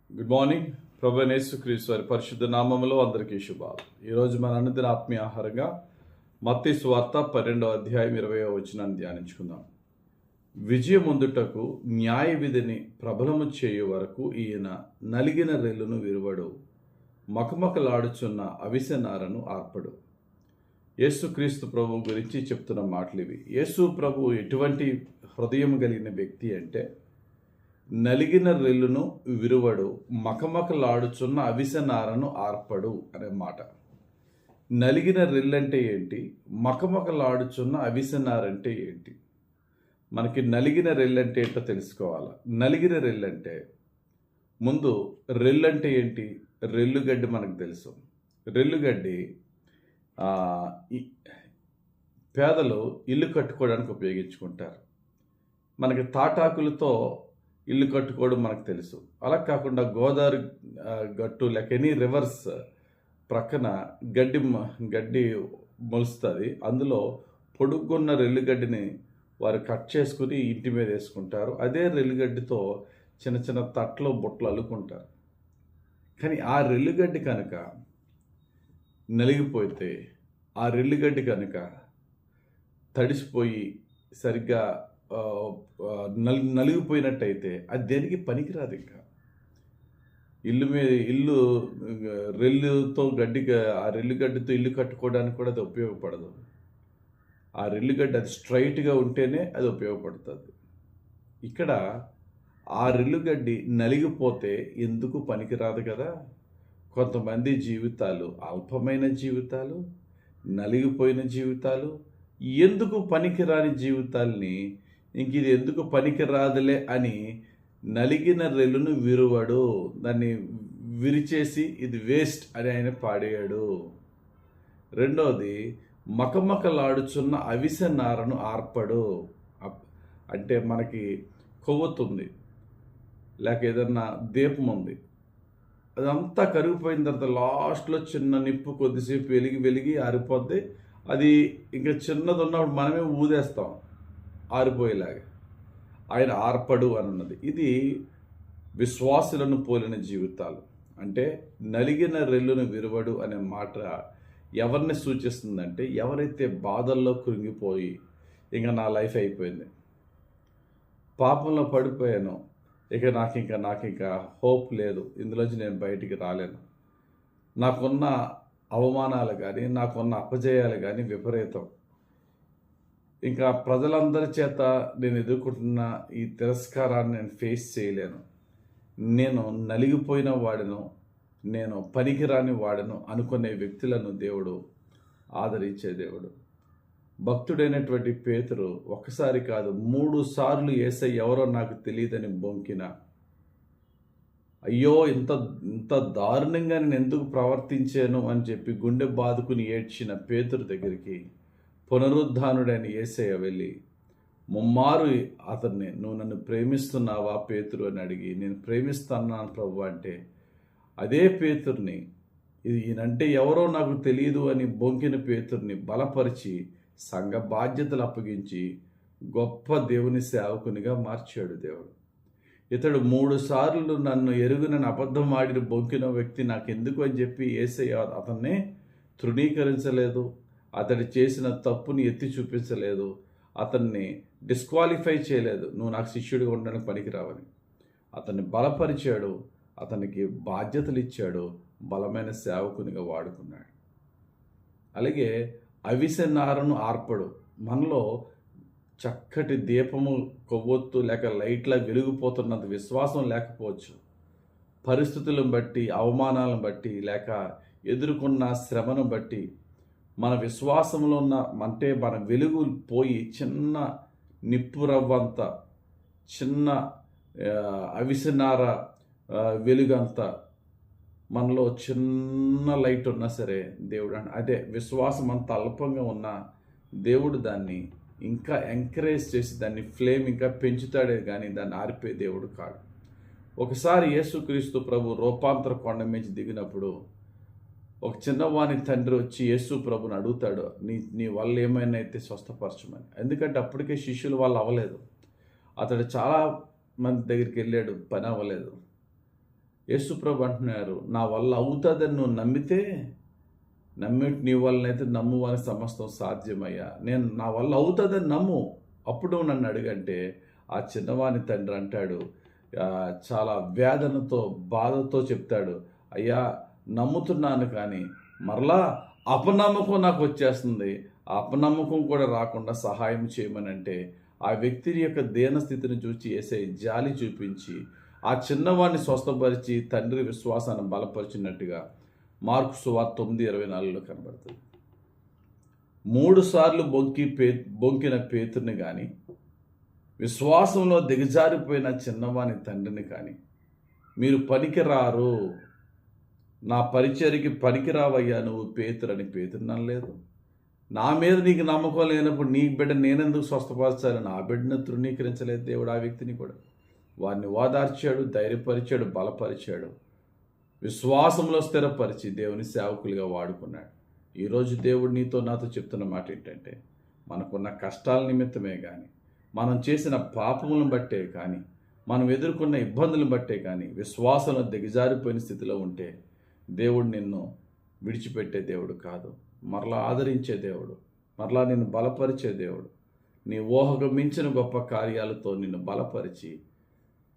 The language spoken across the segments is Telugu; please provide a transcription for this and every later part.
Good morning. ప్రభువైన యేసుక్రీస్తు వారి పరిశుద్ధ నామములో అందరికీ శుభాలు. ఈరోజు మన అనుదిన ఆత్మీయ ఆహారంగా మత్తయి సువార్త 12వ అధ్యాయం 20వ వచనాన్ని ధ్యానించుకుందాం. విజయముందుటకు న్యాయ విధిని ప్రబలము చేయు వరకు ఈయన నలిగిన రెల్లును విరువడు, మకమకలాడుచున్న అవిసె నారను ఆర్పడు. యేసుక్రీస్తు ప్రభు గురించి చెప్తున్న మాటలు ఇవి. యేసు ప్రభు ఎటువంటి హృదయం కలిగిన వ్యక్తి అంటే, నలిగిన రెల్లును విరువడు, మకమకలాడుచున్న అవిసె నారను ఆర్పడు అనే మాట. నలిగిన రెల్లంటే ఏంటి? మకమకలాడుచున్న అవిసె నారంటే ఏంటి? మనకి నలిగిన రెల్లంటే ఏంటో తెలుసుకోవాలి. నలిగిన రెల్లంటే ముందు రెల్లంటే ఏంటి? రెల్లుగడ్డి మనకు తెలుసు. రెల్లుగడ్డి పేదలు ఇల్లు కట్టుకోవడానికి ఉపయోగించుకుంటారు. మనకి తాటాకులతో ఇల్లు కట్టుకోవడం మనకు తెలుసు. అలా కాకుండా గోదావరి గట్టు లేక ఎనీ రివర్స్ ప్రక్కన గడ్డి మొలుస్తుంది. అందులో పొడుగున్న రెల్లుగడ్డిని వారు కట్ చేసుకుని ఇంటి మీద వేసుకుంటారు. అదే రెల్లుగడ్డితో చిన్న చిన్న తట్లు బుట్టలు అల్లుకుంటారు. కానీ ఆ రెల్లుగడ్డి కనుక నలిగిపోతే, ఆ రెల్లుగడ్డి కనుక తడిసిపోయి సరిగ్గా నలిగిపోయినట్టయితే అది దేనికి పనికిరాదు. ఇంకా ఇల్లు రెల్లుతో ఆ రెల్లుగడ్డితో ఇల్లు కట్టుకోవడానికి కూడా అది ఉపయోగపడదు. ఆ రెల్లుగడ్డి అది స్ట్రైట్గా ఉంటేనే అది ఉపయోగపడుతుంది. ఇక్కడ ఆ రెల్లుగడ్డి నలిగిపోతే ఎందుకు పనికిరాదు కదా. కొంతమంది జీవితాలు అల్పమైన జీవితాలు, నలిగిపోయిన జీవితాలు, ఎందుకు పనికిరాని జీవితాల్ని ఇంక ఇది ఎందుకు పనికిరాదులే అని నలిగిన రెల్లును విరువడు, దాన్ని విరిచేసి ఇది వేస్ట్ అని ఆయన పాడేయాడు. రెండవది, మకమకలాడుచున్న అవిసె నారను ఆర్పడు. అంటే మనకి కొవ్వొత్తుంది లేక ఏదన్నా దీపం ఉంది, అదంతా కరిగిపోయిన తర్వాత లాస్ట్లో చిన్న నిప్పు కొద్దిసేపు వెలిగి ఆరిపోద్ది. అది ఇంకా చిన్నది ఉన్నప్పుడు మనమే ఊదేస్తాం ఆరిపోయేలాగా. ఆయన ఆర్పడు అని ఉన్నది. ఇది విశ్వాసులను పోలిన జీవితాలు. అంటే నలిగిన రెల్లును విరువడు అనే మాట ఎవరిని సూచిస్తుందంటే, ఎవరైతే బాధల్లో కృంగిపోయి ఇంకా నా లైఫ్ అయిపోయింది, పాపంలో పడిపోయాను, ఇక నాకు హోప్ లేదు, ఇందులోంచి నేను బయటికి రాలేను, నాకున్న అవమానాలు కానీ నాకున్న అపజయాలు కానీ విపరీతం, ఇంకా ప్రజలందరి చేత నేను ఎదుర్కొంటున్న ఈ తిరస్కారాన్ని నేను ఫేస్ చేయలేను, నేను నలిగిపోయిన వాడను, నేను పనికిరాని వాడను అనుకునే వ్యక్తులను దేవుడు ఆదరించే దేవుడు. భక్తుడైనటువంటి పేతురు ఒక్కసారి కాదు 3 సార్లు యేసయ్య ఎవరో నాకు తెలియదని బొంకిన, అయ్యో ఇంత దారుణంగా నేను ఎందుకు ప్రవర్తించాను అని చెప్పి గుండె బాదుకుని ఏడ్చిన పేతురు దగ్గరికి పునరుద్ధానుడైన యేసయ్య వెళ్ళి ముమ్మారు అతన్ని, నువ్వు నన్ను ప్రేమిస్తున్నావా పేతురు అని అడిగి, నేను ప్రేమిస్తున్నాను ప్రభు అంటే, అదే పేతుర్ని, ఈయనంటే ఎవరో నాకు తెలియదు అని బొంకిన పేతుర్ని బలపరిచి సంఘ బాధ్యతలు అప్పగించి గొప్ప దేవుని సేవకునిగా మార్చాడు దేవుడు. ఇతడు 3 సార్లు నన్ను ఎరుగునని అబద్ధం ఆడిన బొంకిన వ్యక్తి నాకెందుకు అని చెప్పి యేసయ్య అతన్ని తృణీకరించలేదు, అతడు చేసిన తప్పుని ఎత్తి చూపించలేదు, అతన్ని డిస్క్వాలిఫై చేయలేదు, నువ్వు నాకు శిష్యుడిగా ఉండడానికి పనికిరావని. అతన్ని బలపరిచాడు, అతనికి బాధ్యతలు ఇచ్చాడు, బలమైన సేవకునిగా వాడుకున్నాడు. అలాగే అవిసె నారను ఆర్పడు. మనలో చక్కటి దీపము కొవ్వొత్తు లేక లైట్లా వెలిగిపోతున్నంత విశ్వాసం లేకపోవచ్చు. పరిస్థితులను బట్టి, అవమానాలను బట్టి, లేక ఎదుర్కొన్న శ్రమను బట్టి మన విశ్వాసంలో ఉన్న అంటే మన వెలుగు పోయి చిన్న నిప్పు రవ్వంత, చిన్న అవిసెనార వెలుగంత మనలో చిన్న లైట్ ఉన్నా సరే, దేవుడు అదే విశ్వాసం అంత అల్పంగా ఉన్న దేవుడు దాన్ని ఇంకా ఎంకరేజ్ చేసి దాన్ని ఫ్లేమ్ ఇంకా పెంచుతాడే కానీ దాన్ని ఆరిపే దేవుడు కాడు. ఒకసారి యేసుక్రీస్తు ప్రభు రూపాంతర కొండ మీద దిగినప్పుడు ఒక చిన్నవాని తండ్రి వచ్చి యేసు ప్రభుని అడుగుతాడు, నీ వల్ల ఏమైనా అయితే స్వస్థపరచమని. ఎందుకంటే అప్పటికే శిష్యుల వాళ్ళు అవ్వలేదు. అతడు చాలా మంది దగ్గరికి వెళ్ళాడు, పని అవ్వలేదు. యేసుప్రభు అంటున్నారు, నా వల్ల అవుతుందని నువ్వు నమ్మితే, నీ వల్లనైతే నమ్మువని సమస్తం సాధ్యమయ్యా. నా వల్ల అవుతుందని నమ్ము, అప్పుడు నువ్వు నన్ను అడుగంటే ఆ చిన్నవాని తండ్రి అంటాడు, చాలా వేదనతో బాధతో చెప్తాడు, అయ్యా నమ్ముతున్నాను కానీ మరలా అపనమ్మకం నాకు వచ్చేస్తుంది, ఆ అపనమ్మకం కూడా రాకుండా సహాయం చేయమని అంటే, ఆ వ్యక్తి యొక్క దీనస్థితిని చూసి యేసయ్య జాలి చూపించి ఆ చిన్నవాడిని స్వస్థపరిచి తండ్రి విశ్వాసాన్ని బలపరిచినట్టుగా మార్కు సువార్త 9:24 కనబడుతుంది. 3 సార్లు బొంకిన పేతుర్ని కానీ, విశ్వాసంలో దిగజారిపోయిన చిన్నవాని తండ్రిని కానీ, మీరు పనికిరారు, నా పరిచర్యకి పనికిరావయ్యా నువ్వు పేతురని పేతురు అనలేదు. నా మీద నీకు నమ్మకం లేనప్పుడు నీ బిడ్డ నేనెందుకు స్వస్థపరచాలని ఆ బిడ్డను తృణీకరించలేదు దేవుడు. ఆ వ్యక్తిని కూడా వారిని ఓదార్చాడు, ధైర్యపరిచాడు, బలపరిచాడు, విశ్వాసంలో స్థిరపరిచి దేవుని సేవకులుగా వాడుకున్నాడు. ఈరోజు దేవుడు నీతో నాతో చెప్తున్న మాట ఏంటంటే, మనకున్న కష్టాల నిమిత్తమే కానీ, మనం చేసిన పాపములను బట్టే కానీ, మనం ఎదుర్కొన్న ఇబ్బందులను బట్టే కానీ విశ్వాసంలో దిగజారిపోయిన స్థితిలో ఉంటే దేవుడు నిన్ను విడిచిపెట్టే దేవుడు కాదు, మరలా ఆదరించే దేవుడు, మరలా నిన్ను బలపరిచే దేవుడు. నీ ఊహకు మించిన గొప్ప కార్యాలతో నిన్ను బలపరిచి,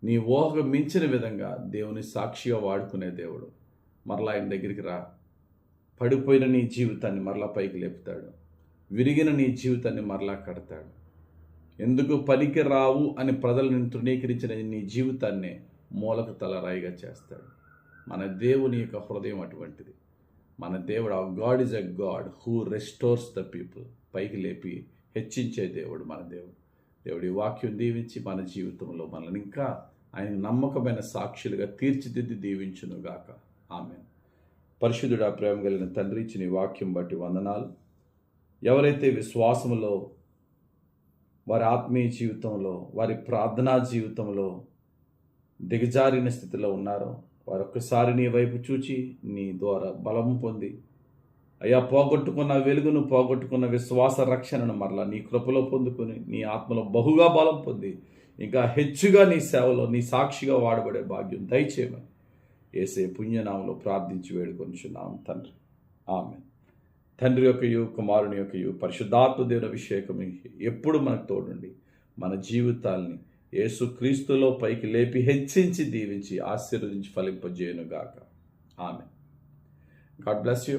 నీ ఊహకు మించిన విధంగా దేవుని సాక్షిగా వాడుకునే దేవుడు. మరలా ఆయన దగ్గరికి రా. పడిపోయిన నీ జీవితాన్ని మరలా పైకి లేపుతాడు, విరిగిన నీ జీవితాన్ని మరలా కడతాడు. ఎందుకు పనికి రావు అని ప్రజలను తృణీకరించిన నీ జీవితాన్ని మూలకు తలరాయిగా చేస్తాడు. మన దేవుని యొక్క హృదయం అటువంటిది. మన దేవుడు, ఆ God is a God who restores the people. పైకి లేపి హెచ్చించే దేవుడు మన దేవుడు. దేవుడి వాక్యం దీవించి మన జీవితంలో మనల్ని ఇంకా ఆయన నమ్మకమైన సాక్షులుగా తీర్చిదిద్ది దీవించునుగాక. ఆమేన్. పరిశుద్ధుడా, ప్రేమ కలిగిన తండ్రి, ఇచ్చిన ఈ వాక్యం బట్టి వందనాలు. ఎవరైతే విశ్వాసంలో, వారి ఆత్మీయ జీవితంలో, వారి ప్రార్థనా జీవితంలో దిగజారిన స్థితిలో ఉన్నారో, వారు ఒక్కసారి నీ వైపు చూచి నీ ద్వారా బలం పొంది, అయ్యా పోగొట్టుకున్న వెలుగును, పోగొట్టుకున్న విశ్వాస రక్షణను మరలా నీ కృపలో పొందుకొని, నీ ఆత్మలో బహుగా బలం పొంది, ఇంకా హెచ్చుగా నీ సేవలో నీ సాక్షిగా వాడబడే భాగ్యం దయచేయమని యేసే పుణ్యనామంలో ప్రార్థించి వేడుకొనిచున్నాం తండ్రి. ఆమేన్. తండ్రి యొక్కయు, కుమారుని యొక్కయు, పరిశుద్ధాత్మ దేవుని అభిషేకం ఎప్పుడు మనకు తోడుండి మన జీవితాల్ని యేసుక్రీస్తులో పైకి లేపి హెచ్చించి దీవించి ఆశీర్వదించి ఫలింపజేయునుగాక. ఆమేన్. God bless you.